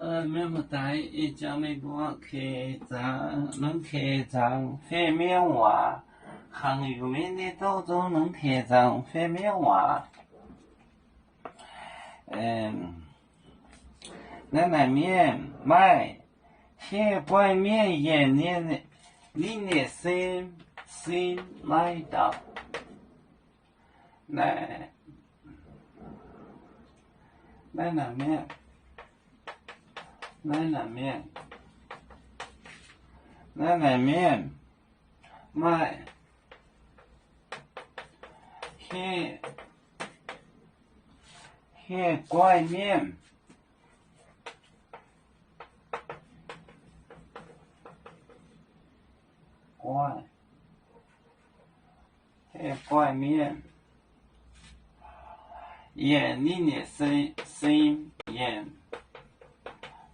面目大一将美国客栈，能客栈非面话，行有面的都中能客栈非面话。那面卖，些怪面也念你的心来到，那面。那面卖些怪面怪面也你的心也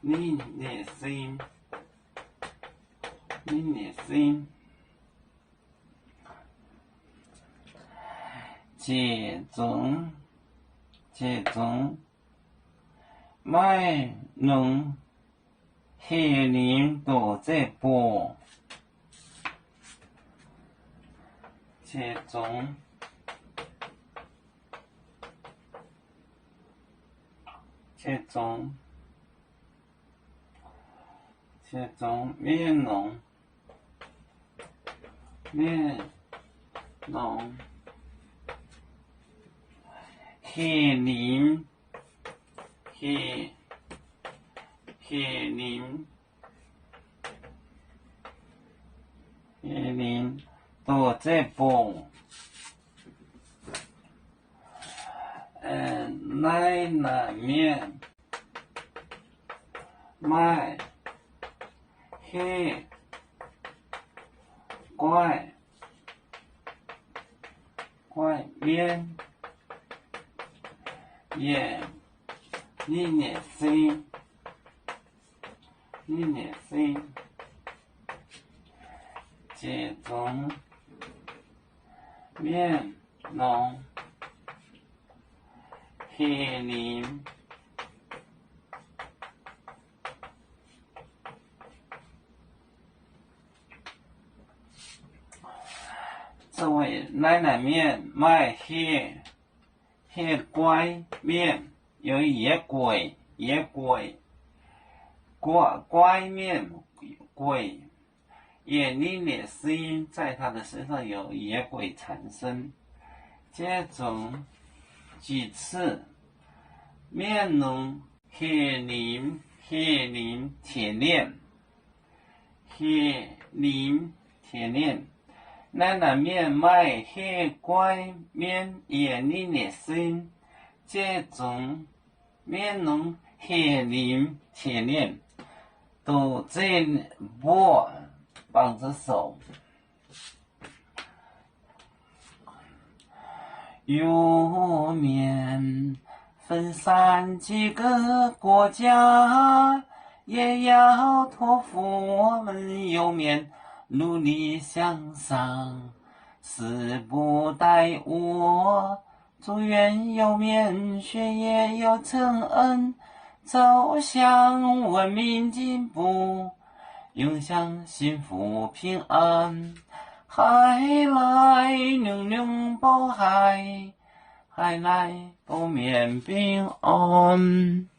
你的心这种卖弄黑人都在播，这种面容黑人都在播，那面卖黑怪面也你的心这种面容黑人这位那面卖黑怪面有野鬼怪面鬼也你的心在他的身上有野鬼产生，这种几次面容黑人铁链那面卖黑怪面也你的心，这种面容黑人铁链都在握绑着手，有面分散几个国家，也要托付我们有面努力向上，死不待我，祝愿有面学业有成恩，走向文明进步，永享幸福平安。海来永永保海来保面平安。